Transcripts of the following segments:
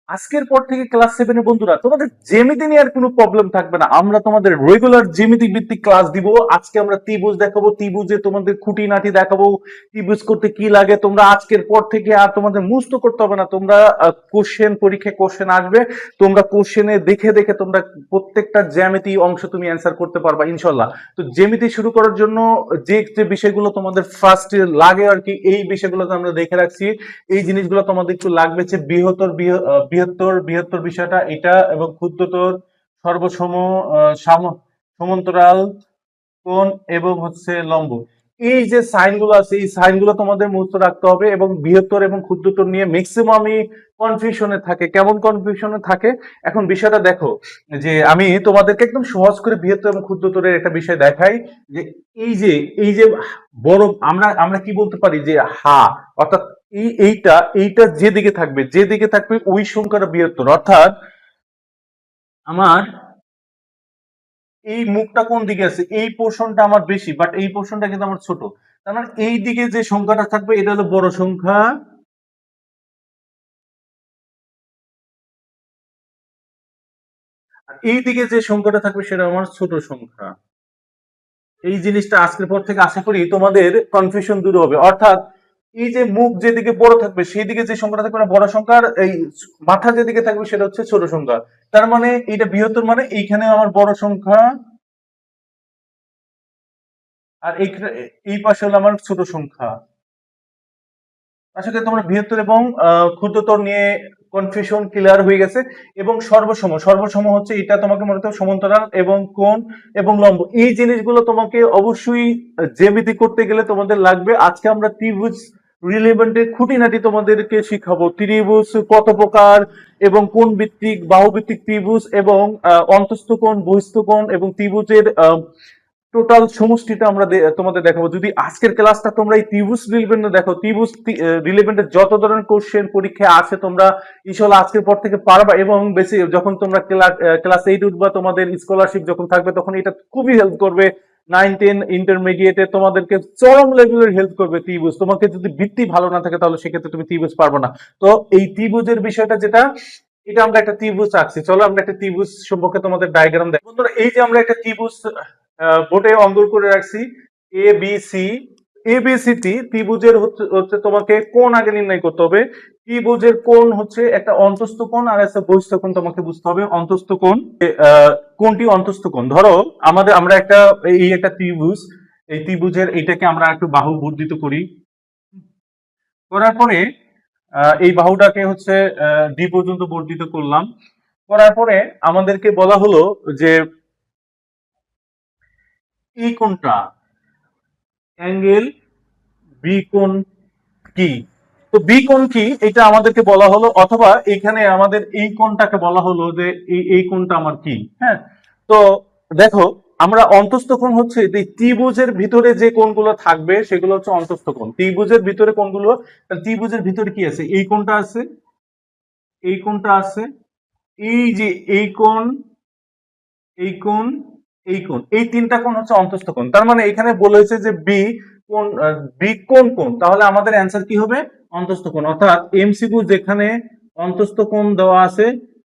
আজকের পর থেকে ক্লাস 7 এর বন্ধুরা তোমাদের জ্যামিতি নিয়ে আর কোনো প্রবলেম থাকবে না। আমরা তোমাদের রেগুলার জ্যামিতি ভিত্তিক ক্লাস দিব। আজকে আমরা ত্রিভুজ দেখাবো, ত্রিভুজে তোমাদের খুঁটিনাটি দেখাবো, ত্রিভুজ করতে কি লাগে। তোমরা আজকের পর থেকে আর তোমাদের মুখস্থ করতে হবে না। তোমরা কোশ্চেন, পরীক্ষায় কোশ্চেন আসবে, তোমরা কোশ্চেনে দেখে দেখে তোমরা প্রত্যেকটা জ্যামিতি অংশ তুমি অ্যান্সার করতে পারবা ইনশাল্লাহ। তো জ্যামিতি শুরু করার জন্য যে যে বিষয়গুলো তোমাদের ফার্স্টে লাগে আর কি, এই বিষয়গুলো আমরা দেখে রাখছি। এই জিনিসগুলো তোমাদের একটু লাগবে, যে বৃহত্তর বিষয়টা এটা, এবং ক্ষুদ্রতর, সর্বসম, সমান্তরাল কোণ, এবং হচ্ছে লম্ব। এই যে সাইনগুলো আছে, এই সাইনগুলো তোমাদের মুখস্থ রাখতে হবে। এবং বৃহত্তর এবং ক্ষুদ্রতর নিয়ে ম্যাক্সিমামই কনফিউশনে থাকে। কেমন কনফিউশনে থাকে? এখন বিষয়টা দেখো, যে আমি তোমাদেরকে একদম সহজ করে বৃহত্তর এবং ক্ষুদ্রতরের একটা বিষয় দেখাই। যে এই যে বড়, আমরা আমরা কি বলতে পারি, যে অর্থাৎ এইটা যেদিকে থাকবে ওই সংখ্যাটা বৃহত্তর। অর্থাৎ আমার এই মুখটা কোন দিকে আছে, এই পোর্শনটা আমার বেশি, বাট এই পোর্শনটা কিন্তু আমার ছোট। তার মানে এই দিকে যে সংখ্যাটা থাকবে এটা হলো বড় সংখ্যা, আর এই দিকে যে সংখ্যাটা থাকবে সেটা আমার ছোট সংখ্যা। এই জিনিসটা আজকের পর থেকে আশা করি তোমাদের কনফিউশন দূর হবে। অর্থাৎ এই যে মুখ যেদিকে বড় থাকবে সেই দিকে যে সংখ্যাটা থাকবে না বড় সংখ্যা, আর এই মাথা যেদিকে থাকবে সেটা হচ্ছে ছোট সংখ্যা। তার মানে এটা বৃহত্তর, মানে এইখানে আমার বড় সংখ্যা, আর এই পাশে হলো আমার ছোট সংখ্যা। আশা করি তোমরা বৃহত্তর এবং ক্ষুদ্রতর নিয়ে কনফিউশন ক্লিয়ার হয়ে গেছে। এবং সর্বসম হচ্ছে এটা, তোমাকে মনে হতে সমান্তরাল এবং কোণ এবং লম্ব, এই জিনিসগুলো তোমাকে অবশ্যই জ্যামিতি করতে গেলে তোমাদের লাগবে। আজকে আমরা ত্রিভুজ রিলেভেন্টের খুঁটিনাটি তোমাদেরকে শিখাবো। ত্রিভুজ কত প্রকার, এবং কোণ ভিত্তিক, বাহু ভিত্তিক ত্রিভুজ, এবং অন্তস্থ কোণ, বহিস্থ কোণ, এবং ত্রিভুজের টোটাল সমষ্টিটা আমরা তোমাদের দেখাবো। যদি আজকের ক্লাসটা তোমরা এই ত্রিভুজ রিলেভেন্টে দেখো, ত্রিভুজ রিলেভেন্টের যত ধরনের কোশ্চেন পরীক্ষায় আসে তোমরা ইনশাআল্লাহ আজকের পর থেকে পারবা। এবং বেশি যখন তোমরা ক্লাস 8 উঠবা, তোমাদের স্কলারশিপ যখন থাকবে, তখন এটা খুবই হেল্প করবে। 9, 10 ইন্টারমিডিয়েটে তোমাদেরকে চরম লেভেলের হেল্প করবে ত্রিভুজ। তোমাকে যদি ভিত্তি ভালো না থাকে তাহলে সেক্ষেত্রে তুমি ত্রিভুজ পারবে না। তো এই ত্রিভুজের বিষয়টা যেটা, এটা আমরা একটা ত্রিভুজ আঁকছি। চলো আমরা একটা ত্রিভুজ সম্পর্কে তোমাদের ডায়াগ্রাম দেখো। বন্ধুরা, এই যে আমরা একটা ত্রিভুজ বোর্ডে অঙ্কন করে রাখছি, এ বি সি। এবিসিটি ত্রিভুজের হচ্ছে তোমাকে কোণ আগে নির্ণয় করতে হবে। ত্রিভুজের কোণ হচ্ছে একটা অন্তস্থ কোণ আর একটা বহিস্থ কোণ, তোমাকে বুঝতে হবে। অন্তস্থ কোণ, কোনটি অন্তস্থ কোণ? ধরো আমরা একটা ত্রিভুজ, এই ত্রিভুজের এইটাকে আমরা একটু বাহু বর্ধিত করি। করার পরে এই বাহুটাকে হচ্ছে ডি পর্যন্ত বর্ধিত করলাম। করার পরে আমাদেরকে বলা হলো যে এই কোণটা, অ্যাঙ্গেল বি কোণ কি? তো বি কোণ কি এটা আমাদেরকে বলা হলো, অথবা এখানে আমাদের এই কোণটাকে বলা হলো যে এই কোণটা আমার কি। হ্যাঁ, তো দেখো, আমরা অন্তস্থ কোণ হচ্ছে এই ত্রিভুজের ভিতরে যে কোণগুলো থাকবে সেগুলো হচ্ছে অন্তস্থ কোণ। ত্রিভুজের ভিতরে কোণগুলো, ত্রিভুজের ভিতরে কি আছে? এই কোণটা আছে, এই কোণটা আছে, এই যে এই কোণ, এই কোণ, এই কোণ, এই তিনটা কোণ হচ্ছে অন্তস্থ কোণ। তার মানে এখানে বলেছে যে বি কোণ কোণ, তাহলে আমাদের অ্যান্সার কি হবে? অন্তস্থ কোণ। অর্থাৎ এমসিকিউ যেখানে অন্তস্থ কোণ দেওয়া আছে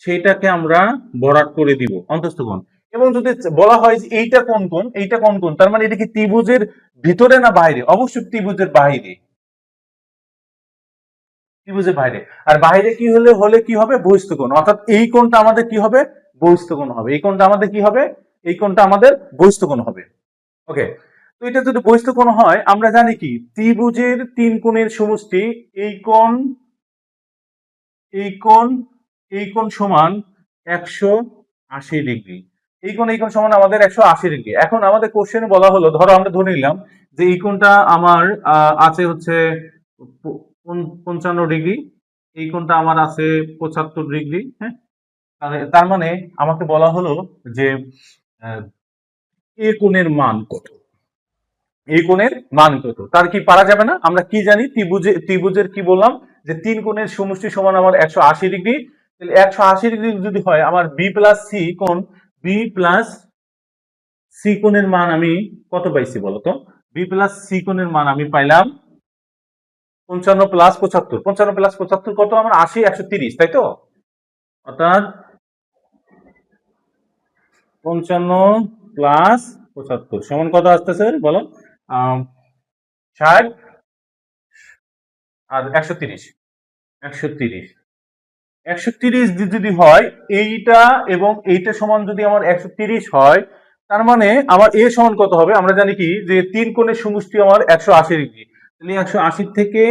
সেইটাকে আমরা ভরাট করে দিব অন্তস্থ কোণ। এবং যদি বলা হয় যে এইটা কোন কোণ, এইটা কোন কোণ, তার মানে এটা কি ত্রিভুজের ভিতরে না বাইরে? অবশ্যই ত্রিভুজের বাইরে, ত্রিভুজের বাইরে। আর বাইরে কি হলে কি হবে? বহিস্থ কোণ। অর্থাৎ এই কোণটা আমাদের কি হবে? বহিস্থ কোণ হবে। এই কোণটা আমাদের কি হবে? এই কোণটা আমাদের বহিস্থ কোণ হবে। ওকে, তো এটা যদি বহিস্থ কোণ হয়, আমরা জানি কি ত্রিভুজের তিন কোণের সমষ্টি, এই কোণ, এই কোণ, এই কোণ সমান 180 ডিগ্রি। এই কোণ সমান আমাদের 180 ডিগ্রি। এখন আমাদের কোশ্চেনে বলা হলো, ধরো আমরা ধরে নিলাম যে এই কোণটা আমার আছে হচ্ছে 55 ডিগ্রি, এই কোণটা আমার আছে 75 ডিগ্রি। হ্যাঁ, তার মানে আমাকে বলা হলো যে আহ, এ কোণের মান কত, এই কোণের মান কত। তার কি পারা যাবে না? আমরা কি জানি, ত্রিভুজের কি বললাম, যে তিন কোণের সমষ্টি সমান আমার 180 ডিগ্রি। তাহলে 180 ডিগ্রি যদি হয়, আমার বি প্লাস সি কোণ, বি প্লাস সি কোণের মান আমি কত পাইছি বলতো? বি প্লাস সি কোণের মান আমি পাইলাম 55 প্লাস 75। 55 প্লাস 75 কত? আমার 80, 130, তাই তো? অর্থাৎ 55 প্লাস 75 সমান কত আসতেছে বলো? 60 আর 130। 130 130 যদি হয়, এইটা এবং এইটা সমান যদি আমার 130 হয়, তার মানে আমার এ সমান কত হবে? আমরা জানি কি যে তিন কোণের সমষ্টি আমার 180 ডিগ্রি। তাহলে 180 থেকে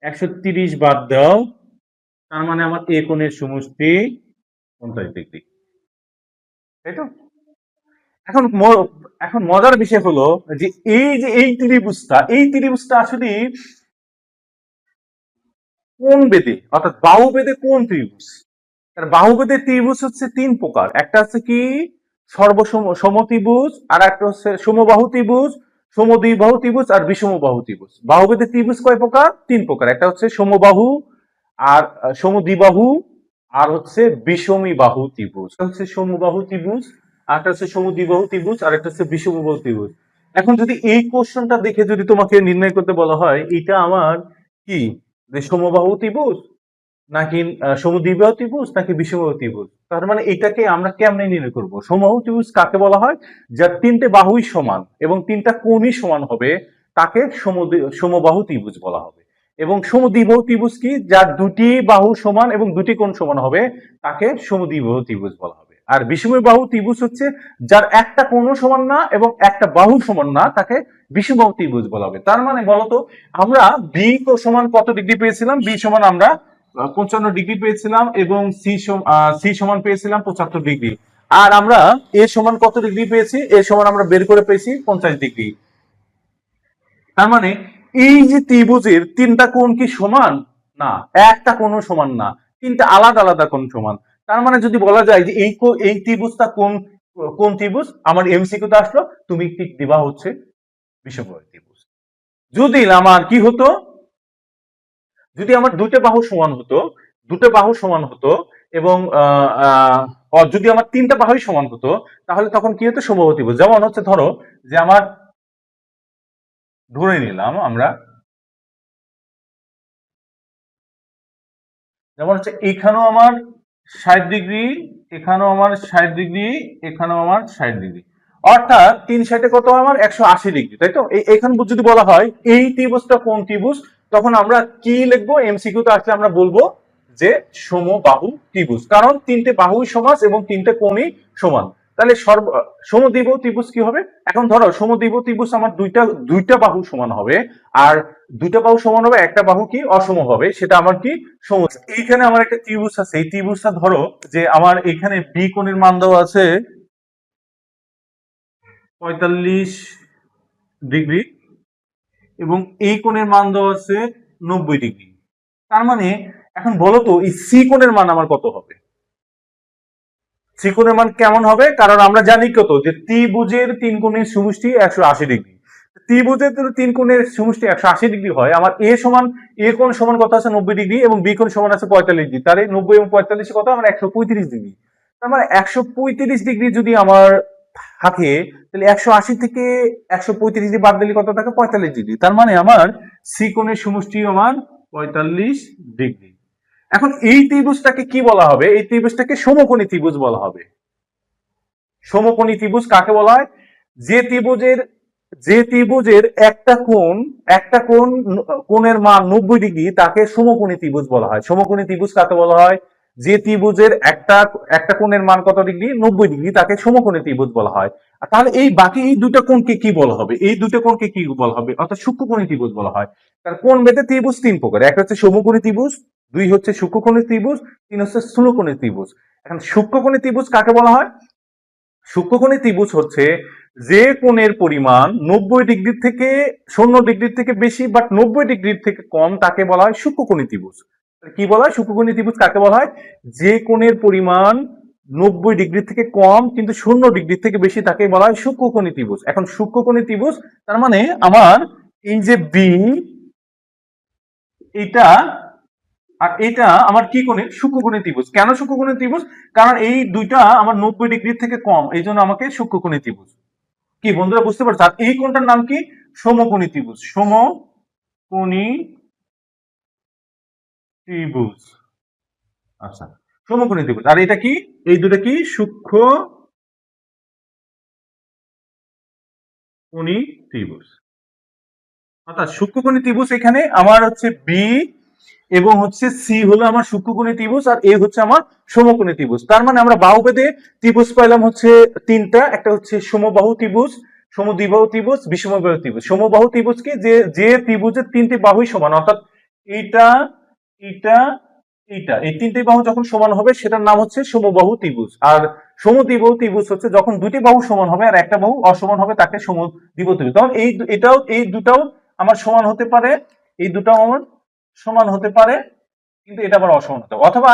130 বাদ দাও, তার মানে আমার এ কোণের সমষ্টি 50 ডিগ্রি, তাই তো? এখন এখন মজার বিষয় হলো যে এই ত্রিভুজটা আসলে কোন বেদে, অর্থাৎ বাহু বেদে কোন ত্রিভুজ? তার বাহুবেদের ত্রিভুজ হচ্ছে তিন প্রকার। একটা হচ্ছে কি সর্বসম সমত্রিভুজ, আর একটা হচ্ছে সমবাহু ত্রিভুজ, সমদ্বিবাহু ত্রিভুজ আর বিষমবাহু ত্রিভুজ। বাহুবেদের ত্রিভুজ কয় প্রকার? তিন প্রকার। একটা হচ্ছে সমবাহু, আর সমদ্বিবাহু, আর হচ্ছে বিষমীবাহু ত্রিভুজ। একটা হচ্ছে সমবাহু ত্রিভুজ, আর একটা হচ্ছে সমদ্বিবাহু ত্রিভুজ, আর একটা হচ্ছে বিষমবাহু ত্রিভুজ। এখন যদি এই কোশ্চেনটা দেখে যদি তোমাকে নির্ণয় করতে বলা হয় এটা আমার কি যে সমবাহু ত্রিভুজ নাকি সমদ্বিবাহু ত্রিভুজ নাকি বিষমবাহু ত্রিভুজ, তার মানে এটাকে আমরা কেমনে নির্ণয় করব? সমবাহু ত্রিভুজ কাকে বলা হয়? যার তিনটে বাহুই সমান এবং তিনটা কোণই সমান হবে তাকে সমবাহু ত্রিভুজ বলা হবে। এবং সমদ্বিবাহু ত্রিভুজ কি? যার দুটি বাহু সমান এবং দুটি কোণ সমান হবে তাকে সমদ্বিবাহু ত্রিভুজ বলা হবে। আর বিষমবাহু ত্রিভুজ হচ্ছে যার একটা কোণও সমান না এবং একটা বাহু সমান না তাকে বিষমবাহু ত্রিভুজ বলা হবে। তার মানে বলতো আমরা বি সমান কত ডিগ্রি পেয়েছিলাম? বি সমান আমরা 55 ডিগ্রি পেয়েছিলাম এবং সি সমান পেয়েছিলাম 75 ডিগ্রি। আর আমরা এ সমান কত ডিগ্রি পেয়েছি? এ সমান আমরা বের করে পেয়েছি 50 ডিগ্রি। তার মানে এই যে ত্রিভুজের তিনটা কোণ কি সমান? না, একটা কোণও সমান না, তিনটা আলাদা আলাদা কোণ সমান। তার মানে যদি বলা যায় যে এই ত্রিভুজটা কোন কোন ত্রিভুজ, আমার এমসিকিউতে আসলো তুমি টিক দিবা হচ্ছে বিষমবাহু ত্রিভুজ। যদি আমার কি হতো, যদি আমার দুটো বাহু সমান হতো, দুটো বাহু সমান হতো এবং যদি আমার তিনটা বাহুই সমান হতো, তাহলে তখন কি হতো? সমবাহু ত্রিভুজ। যেমন হচ্ছে ধরো যে আমার ধরে নিলাম আমরা, যেমন হচ্ছে এখানেও আমার 60 ডিগ্রি, এখানেও আমার 60 ডিগ্রি, এখানেও আমার 60 ডিগ্রি, অর্থাৎ 3 60 কত আমার 180 ডিগ্রি, তাই তো? এখান যদি বলা হয় এই ত্রিভুজটা কোন ত্রিভুজ, তখন আমরা কি লিখবো? এমসিকিউ তে আসলে আমরা বলবো যে সমবাহু ত্রিভুজ, কারণ তিনটে বাহুই সমান এবং তিনটে কোণই সমান। তাহলে সমদ্বিবাহু ত্রিভুজ কি হবে? এখন ধরো সমদ্বিবাহু ত্রিভুজ আমার দুইটা দুইটা বাহু সমান হবে, আর দুইটা বাহু সমান হবে, একটা বাহু কি অসম হবে, সেটা আমার কি সমুদ্র। এইখানে আমার একটা ত্রিভুজ আছে, এই ত্রিভুজটা ধরো যে আমার এখানে বি কোণের মান দেওয়া আছে 45 ডিগ্রি এবং এই কোণের মান দেওয়া আছে 90 ডিগ্রি। তার মানে এখন বলো তো এই সি কোণের মান আমার কত হবে? সি কোণের মান কেমন হবে? কারণ আমরা জানি কত যে ত্রিভুজের তিন কোণের সমষ্টি 180 ডিগ্রি। ত্রিভুজের তিন কোণের সমষ্টি 180 ডিগ্রি হয়, আমার এ সমান এ কোণ সমান কত আছে? 90 ডিগ্রি এবং বি কোণ সমান আছে 45 ডিগ্রি। তাহলে 90 এবং 45 কত? আমার 135 ডিগ্রি। তার মানে 135 ডিগ্রি যদি আমার থাকে, তাহলে 180 থেকে 135 ডিগ্রি বাদ দিলে কত থাকে? 45 ডিগ্রি। তার মানে আমার সি কোণের সমষ্টি আমার 45 ডিগ্রি। এখন এই ত্রিভুজটাকে কি বলা হবে? এই ত্রিভুজটাকে সমকোণী ত্রিভুজ বলা হবে। সমকোণী ত্রিভুজ কাকে বলা হয়? যে ত্রিভুজের যে ত্রিভুজের একটা কোণ কোণের মান 90 ডিগ্রি তাকে সমকোণী ত্রিভুজ বলা হয়। সমকোণী ত্রিভুজ কাকে বলা হয়? যে ত্রিভুজের একটা কোণের মান কত ডিগ্রি? 90 ডিগ্রি, তাকে সমকোণী ত্রিভুজ বলা হয়। আর তাহলে এই বাকি এই দুটো কোণকে কি বলা হবে? এই দুটো কোণকে কি বলা হবে? অর্থাৎ সূক্ষ্মকোণী ত্রিভুজ বলা হয়। কারণ কোণ ভেদে ত্রিভুজ তিন প্রকার, একটা হচ্ছে সমকোণী ত্রিভুজ, দুই হচ্ছে সূক্ষ্মকোণী ত্রিভুজ, তিন হচ্ছে স্থূলকোণী ত্রিভুজ। এখন সূক্ষ্মকোণী ত্রিভুজ কাকে বলা হয়? সূক্ষ্মকোণী ত্রিভুজ হচ্ছে যে কোণের পরিমাণ 90 ডিগ্রি থেকে 0 ডিগ্রি থেকে বেশি বাট 90 ডিগ্রির থেকে কম তাকে বলা হয় সূক্ষ্মকোণী ত্রিভুজ। কি বলা হয়? সূক্ষ্মকোণী ত্রিভুজ কাকে বলা হয়? যে কোণের পরিমাণ 90 ডিগ্রি থেকে কম কিন্তু 0 ডিগ্রি থেকে বেশি তাকে বলা হয় সূক্ষ্মকোণী ত্রিভুজ। এখন সূক্ষ্মকোণী ত্রিভুজ তার মানে আমার এই যে বি, এটা আর এটা আমার কি কোণের? সূক্ষ্মকোণী ত্রিভুজ। কেন সূক্ষ্মকোণী ত্রিভুজ? কারণ এই দুইটা আমার 90 ডিগ্রি থেকে কম, এই জন্য আমাকে সূক্ষ্মকোণী ত্রিভুজ। কি বন্ধুরা বুঝতে পারছো? আর এই কোণটার নাম কি? সমকোণী ত্রিভুজ। সমকোণী ত্রিভুজ। আচ্ছা, সমকোণী ত্রিভুজ। আর এটা কি, এই দুটো কি সূক্ষ্মকোণী ত্রিভুজ। অর্থাৎ সূক্ষ্মকোণী ত্রিভুজ এখানে আমার হচ্ছে বি এবং হচ্ছে সি হলো আমার সূক্ষ্মকোণী ত্রিভুজ, আর এ হচ্ছে আমার সমকোণী ত্রিভুজ। তার মানে আমরা বাহুভেদে ত্রিভুজ পাইলাম হচ্ছে তিনটা। একটা হচ্ছে সমবাহু ত্রিভুজ, সমদ্বিবাহু ত্রিভুজ, বিষমবাহু ত্রিভুজ। সমবাহু ত্রিভুজ কি, যে ত্রিভুজের তিনটি বাহুই সমান, অর্থাৎ এইটা এইটা এইটা, এই তিনটি বাহু যখন সমান হবে সেটার নাম হচ্ছে সমবাহু ত্রিভুজ। আর সমদ্বিবাহু ত্রিভুজ হচ্ছে যখন দুটি বাহু সমান হবে আর একটা বাহু অসমান হবে তাকে সমদ্বিবাহু ত্রিভুজ। তখন এই দুটাও আমার সমান হতে পারে, এই দুটাও আমার সমান হতে পারে, কিন্তু এটা আবার অসমান হতে পারে, অথবা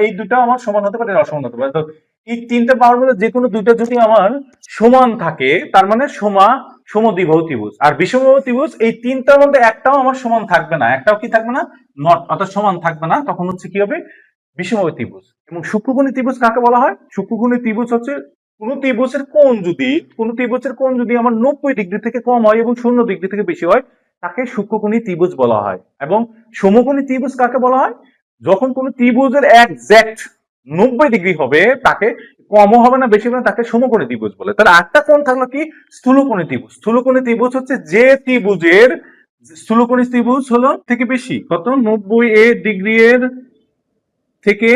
এই দুটা আমার সমান হতে পারে, এটা অসমান হতে পারে। তো এই তিনটা বাহুর মধ্যে যে কোনো দুইটা যদি আমার সমান থাকে তার মানে সমদ্বিবাহু ত্রিভুজ। আর বিষমবাহু ত্রিভুজ এই তিনটার মধ্যে একটাও আমার সমান থাকবে না, একটাও কি থাকবে না, নট, অর্থাৎ সমান থাকবে না, তখন হচ্ছে কি হবে, বিষমবাহু ত্রিভুজ। এবং সূক্ষ্মকোণী ত্রিভুজ কাকে বলা হয়? সূক্ষ্মকোণী ত্রিভুজ হচ্ছে কোন ত্রিভুজের কোণ যদি আমার 90 ডিগ্রি থেকে কম হয় এবং 0 ডিগ্রি থেকে বেশি হয় তাকে সূক্ষ্মকোণী ত্রিভুজ বলা হয়। এবং সমকোণী ত্রিভুজ কাকে বলা হয়? যখন কোন ত্রিভুজের একজ্যাক্ট 90 ডিগ্রি হবে, তাকে কমও হবে না বেশি হবে না, তাকে সমকোণী ত্রিভুজ বলে। তাহলে একটা কোণ থাকলো কি, স্থূলকোণী ত্রিভুজ। স্থূলকোণী ত্রিভুজ হচ্ছে যে ত্রিভুজের স্থূলকোণী ত্রিভুজ হলো থেকে বেশি কত, 90 ডিগ্রি এর থেকে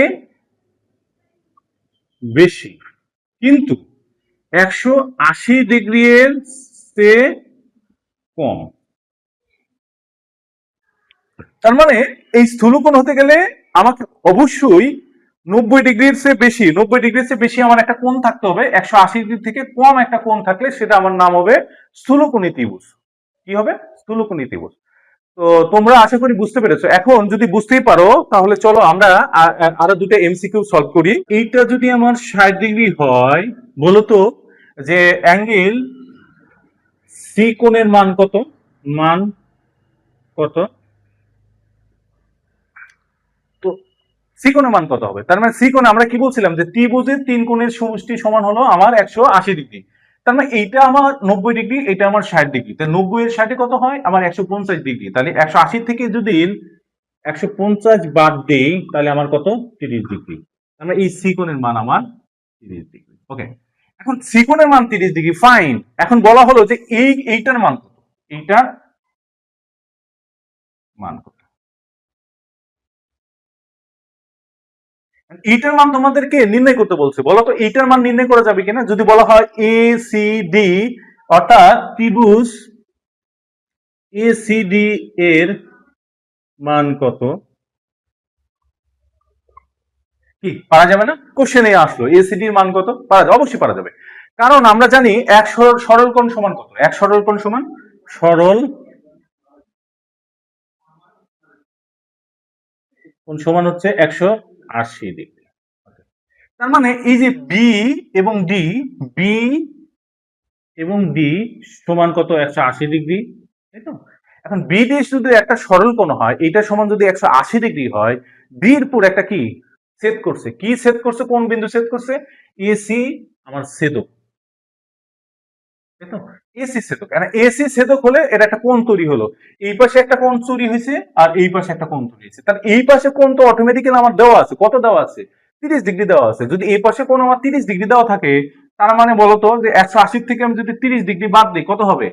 বেশি, কিন্তু 180 ডিগ্রি এর চেয়ে কম। তার মানে এই স্থূলকোণ হতে গেলে আমাকে অবশ্যই 90 ডিগ্রির চেয়ে বেশি আমার একটা কোণ থাকতে হবে। 180 ডিগ্রি থেকে কম একটা কোণ থাকলে সেটা আমার নাম হবে স্থূলকোণী ত্রিভুজ। কি হবে? স্থূলকোণী ত্রিভুজ। তো তোমরা আশা করি বুঝতে পেরেছো। এখন যদি বুঝতেই পারো তাহলে চলো আমরা আরো দুটো এমসিকিউ সলভ করি। এইটা যদি আমার 60 ডিগ্রি হয়, বলতো যে অ্যাঙ্গেল সি কোণের মান কত, মান কত, তো সি কোণের মান কত হবে? তার মানে সি কোণে আমরা কি বলছিলাম যে ত্রিভুজের তিন কোণের সমষ্টি সমান হলো আমার 180 ডিগ্রি। তার মানে এইটা আমার 90 ডিগ্রি, এটা আমার 60 ডিগ্রি। তাহলে 90 এর 60 কত হয়? আমার 150 ডিগ্রি। তাহলে 180 থেকে যদি 150 বাদ দেই তাহলে আমার কত, 30 ডিগ্রি। তাহলে এই সি কোণের মান আমার 30 ডিগ্রি। ওকে, এখন সি কোণের মান 30 ডিগ্রি, ফাইন। এখন বলা হলো যে এইটার মান কত, এইটার মান কত। এইটার মান তোমাদেরকে নির্ণয় করতে বলছে, বলো তো এইটার মান নির্ণয় করা যাবে কিনা? যদি বলা হয় এ সি ডি, অর্থাৎ ত্রিভুজ এ সি ডি এর মান কত, কি পারা যাবে না? কোশ্চেনে আসলো এসিডি এর মান কত, পারা যাবে, অবশ্যই পারা যাবে। কারণ আমরা জানি এক সরল কোণ সমান কত, এক সরল কোণ সমান সরল কোণ সমান হচ্ছে 180 ডিগ্রি। তার মানে এই যে বি এবং ডি, বি এবং ডি সমান কত, 180 ডিগ্রি, তাই তো? এখন বি ডি যদি একটা সরল কোণ হয়, এটা সমান যদি 180 ডিগ্রি হয়, বি এর উপর একটা কি ছেদ করছে, কি ছেদ করছে, কোন বিন্দু ছেদ করছে? এসি আমার ছেদক, তাই তো? এসি ছেদক, মানে এসি ছেদক হলে এটা একটা কোণ তৈরি হলো। এই পাশে একটা কোণ তৈরি হয়েছে আর এই পাশে একটা কোণ তৈরি হয়েছে। তার এই পাশে কোণ তো অটোমেটিক্যালি আমার দেওয়া আছে, কত দেওয়া আছে, 30 ডিগ্রি দেওয়া আছে। যদি এই পাশে কোণ আমার 30 ডিগ্রি দেওয়া থাকে, তার মানে বলতো যে 180 থেকে আমি যদি 30 ডিগ্রি বাদ দিই কত হবে,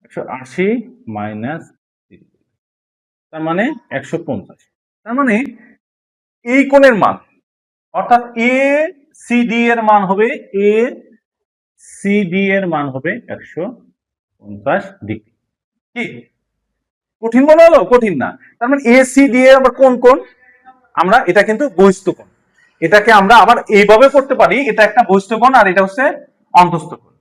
180 মাইনাস 30, তার মানে 150। তার মানে এই কোণের মান, অর্থাৎ এ সি ডি এর মান হবে, এ সি ডি এর মান হবে 150 ডিগ্রি। কি কঠিন মনে হলো? কঠিন না। তার মানে এ সি ডি এর আবার কোন কোণ, আমরা এটা কিন্তু বহিস্থ কোণ, এটাকে আমরা আবার এইভাবে করতে পারি, এটা একটা বহিস্থ কোণ আর এটা হচ্ছে অন্তস্থ কোণ।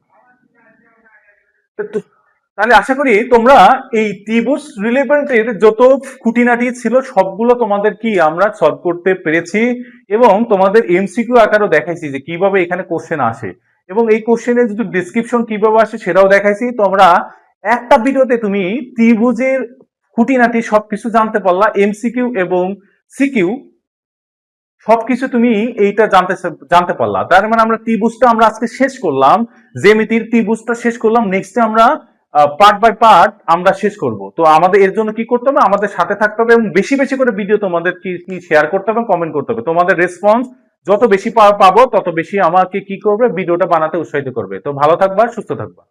তাহলে আশা করি তোমরা এই ত্রিভুজ রিলেভেন্টের যত খুঁটিনাটি ছিল সবগুলো তোমাদের কি আমরা সলভ করতে পেরেছি, এবং তোমাদের এমসিকিউ আকারও দেখাইছি যে কিভাবে এখানে কোশ্চেন আসে, এবং এই কোশ্চেনের যদি ডেসক্রিপশন কিভাবে আসে সেটাও দেখাইছি। তোমরা একটা ভিডিওতে তুমি ত্রিভুজের খুঁটিনাটি সবকিছু জানতে পারলা, এমসিকিউ এবং সিকিউ সবকিছু তুমি এইটা জানতে পারলা। তার মানে আমরা ত্রিভুজটা আমরা আজকে শেষ করলাম, জ্যামিতির ত্রিভুজটা শেষ করলাম। নেক্সটে আমরা পার্ট বাই পার্ট আমরা শেষ করব। তো আমাদের এর জন্য কি করতে হবে, আমাদের সাথে থাকতে হবে এবং বেশি বেশি করে ভিডিও তোমাদের কি শেয়ার করতে হবে, কমেন্ট করতে হবে। তোমাদের রেসপন্স যত বেশি পাবো তত বেশি আমাকে কি করবে, ভিডিওটা বানাতে উৎসাহিত করবে। তো ভালো থাকবা, সুস্থ থাকবা।